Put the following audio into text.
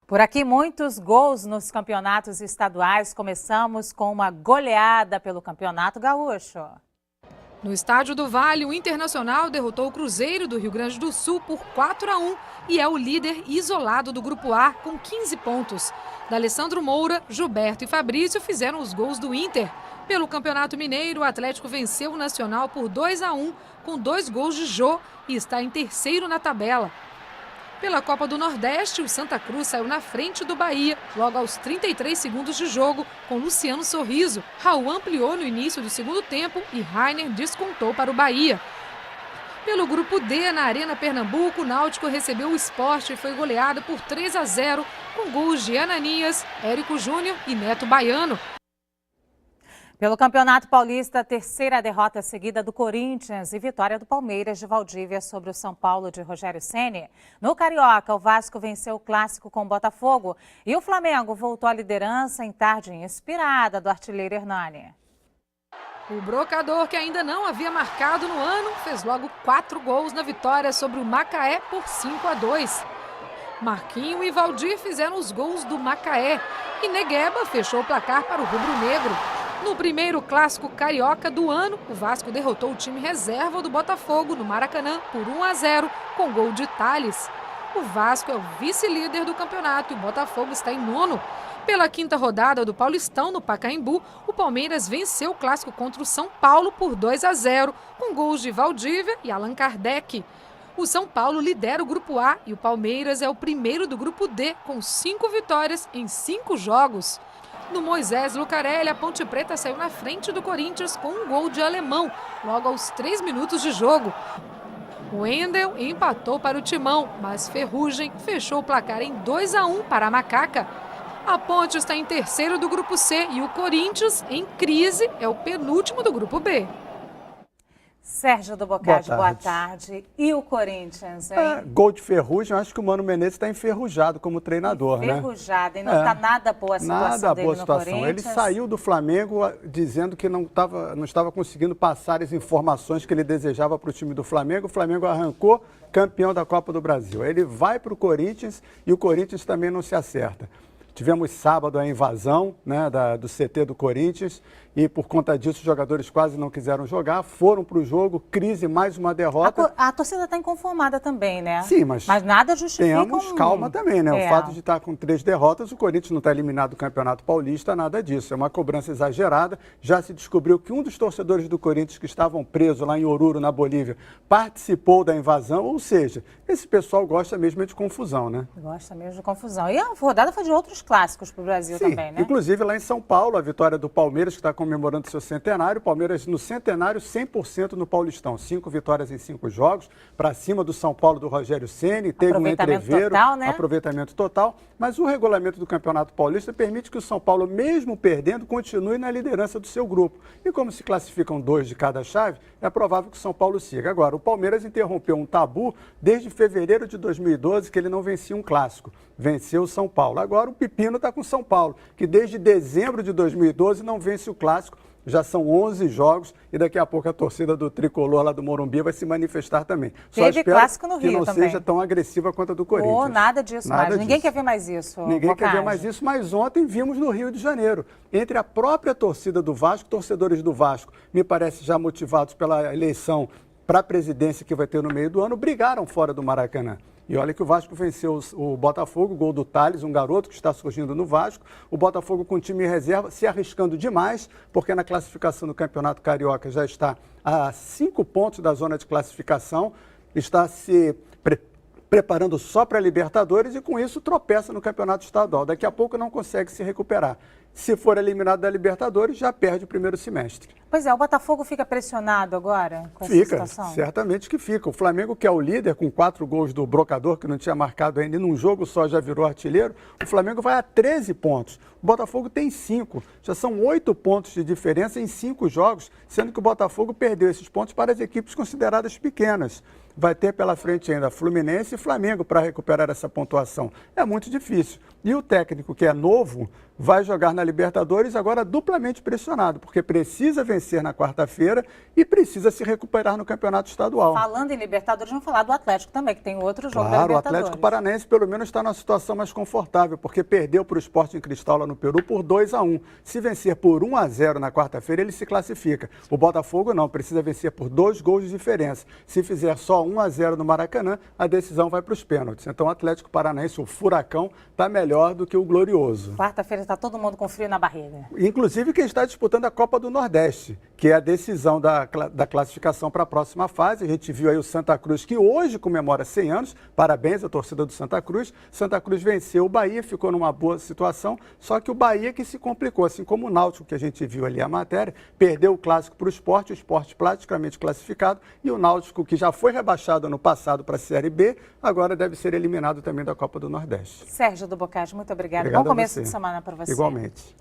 Por aqui, muitos gols nos campeonatos estaduais. Começamos com uma goleada pelo Campeonato Gaúcho. No Estádio do Vale, o Internacional derrotou o Cruzeiro do Rio Grande do Sul por 4-1 e é o líder isolado do Grupo A com 15 pontos. D'Alessandro Moura, Gilberto e Fabrício fizeram os gols do Inter. Pelo Campeonato Mineiro, o Atlético venceu o Nacional por 2-1 com 2 gols de Jô e está em terceiro na tabela. Pela Copa do Nordeste, o Santa Cruz saiu na frente do Bahia, logo aos 33 segundos de jogo, com Luciano Sorriso. Raul ampliou no início do segundo tempo e Rainer descontou para o Bahia. Pelo Grupo D, na Arena Pernambuco, o Náutico recebeu o Sport e foi goleado por 3-0, com gols de Ananias, Érico Júnior e Neto Baiano. Pelo Campeonato Paulista, terceira derrota seguida do Corinthians e vitória do Palmeiras de Valdívia sobre o São Paulo de Rogério Ceni. No Carioca, o Vasco venceu o clássico com o Botafogo e o Flamengo voltou à liderança em tarde inspirada do artilheiro Hernani. O brocador, que ainda não havia marcado no ano, fez logo 4 gols na vitória sobre o Macaé por 5-2. Marquinho e Valdir fizeram os gols do Macaé e Negueba fechou o placar para o rubro-negro. No primeiro clássico carioca do ano, o Vasco derrotou o time reserva do Botafogo no Maracanã por 1-0 com gol de Thales. O Vasco é o vice-líder do campeonato e o Botafogo está em nono. Pela quinta rodada do Paulistão, no Pacaembu, o Palmeiras venceu o clássico contra o São Paulo por 2-0 com gols de Valdívia e Allan Kardec. O São Paulo lidera o Grupo A e o Palmeiras é o primeiro do Grupo D com 5 vitórias em 5 jogos. No Moisés Lucarelli, a Ponte Preta saiu na frente do Corinthians com um gol de Alemão, logo aos 3 minutos de jogo. O Wendel empatou para o Timão, mas Ferrugem fechou o placar em 2-1 para a Macaca. A Ponte está em terceiro do Grupo C e o Corinthians, em crise, é o penúltimo do Grupo B. Sérgio do Bocardi, boa tarde. E o Corinthians, hein? Gol de Ferrugem, eu acho que o Mano Menezes está enferrujado como treinador, enferrujado, e não está nada boa a situação dele no Corinthians. Ele saiu do Flamengo dizendo que não estava conseguindo passar as informações que ele desejava para o time do Flamengo. O Flamengo arrancou campeão da Copa do Brasil. Ele vai para o Corinthians e o Corinthians também não se acerta. Tivemos sábado a invasão, né, do CT do Corinthians e por conta disso os jogadores quase não quiseram jogar, foram para o jogo, crise, mais uma derrota. A torcida está inconformada também, né? Sim, mas nada justifica. Temos calma também, né? O fato de estar com 3 derrotas, o Corinthians não está eliminado do Campeonato Paulista, nada disso. É uma cobrança exagerada. Já se descobriu que um dos torcedores do Corinthians que estavam presos lá em Oruro, na Bolívia, participou da invasão, ou seja, esse pessoal gosta mesmo de confusão, né? Gosta mesmo de confusão. E a rodada foi de outros clássicos para o Brasil também, né? Inclusive lá em São Paulo, a vitória do Palmeiras, que está comemorando seu centenário. Palmeiras no centenário, 100% no Paulistão. 5 vitórias em 5 jogos, para cima do São Paulo do Rogério Ceni. Teve um entreveiro, total, né? Aproveitamento total. Mas o regulamento do Campeonato Paulista permite que o São Paulo, mesmo perdendo, continue na liderança do seu grupo. E como se classificam 2 de cada chave, é provável que o São Paulo siga. Agora, o Palmeiras interrompeu um tabu desde fevereiro de 2012, que ele não vencia um clássico. Venceu o São Paulo. Agora o pepino está com o São Paulo, que desde dezembro de 2012 não vence o clássico. Já são 11 jogos e daqui a pouco a torcida do Tricolor lá do Morumbi vai se manifestar também. Só espero clássico no Rio que não também seja tão agressiva quanto a do Corinthians. Nada disso mais. Ninguém quer ver mais isso. Ninguém quer ver mais isso, mas ontem vimos no Rio de Janeiro. Entre a própria torcida do Vasco, torcedores do Vasco, me parece já motivados pela eleição para a presidência que vai ter no meio do ano, brigaram fora do Maracanã. E olha que o Vasco venceu o Botafogo, gol do Thales, um garoto que está surgindo no Vasco. O Botafogo com time em reserva, se arriscando demais, porque na classificação do Campeonato Carioca já está a 5 pontos da zona de classificação, está se preparando só para a Libertadores e com isso tropeça no Campeonato Estadual. Daqui a pouco não consegue se recuperar. Se for eliminado da Libertadores, já perde o primeiro semestre. Pois é, o Botafogo fica pressionado agora com essa situação? Fica, certamente que fica. O Flamengo, que é o líder, com 4 gols do Brocador, que não tinha marcado ainda, e num jogo só já virou artilheiro, o Flamengo vai a 13 pontos. O Botafogo tem 5. Já são 8 pontos de diferença em 5 jogos, sendo que o Botafogo perdeu esses pontos para as equipes consideradas pequenas. Vai ter pela frente ainda Fluminense e Flamengo para recuperar essa pontuação. É muito difícil. E o técnico, que é novo, vai jogar na Libertadores agora duplamente pressionado, porque precisa vencer na quarta-feira e precisa se recuperar no Campeonato Estadual. Falando em Libertadores, vamos falar do Atlético também, que tem outro jogo da Claro, o Libertadores. Atlético Paranaense pelo menos está numa situação mais confortável, porque perdeu para o Sporting Cristal lá no Peru por 2-1. Se vencer por 1-0 na quarta-feira, ele se classifica. O Botafogo não, precisa vencer por 2 gols de diferença. Se fizer só 1-0 no Maracanã, a decisão vai para os pênaltis. Então o Atlético Paranaense, o Furacão, está melhor do que o Glorioso. Quarta-feira está todo mundo com frio na barriga. Inclusive quem está disputando a Copa do Nordeste, que é a decisão da classificação para a próxima fase. A gente viu aí o Santa Cruz, que hoje comemora 100 anos. Parabéns à torcida do Santa Cruz. Santa Cruz venceu o Bahia, ficou numa boa situação, só que o Bahia que se complicou, assim como o Náutico, que a gente viu ali a matéria, perdeu o clássico para o Sport praticamente classificado, e o Náutico, que já foi rebaixado ano passado para a Série B, agora deve ser eliminado também da Copa do Nordeste. Sérgio do Boccaccio, muito obrigada. Obrigado Bom começo a você. de semana para você. Igualmente.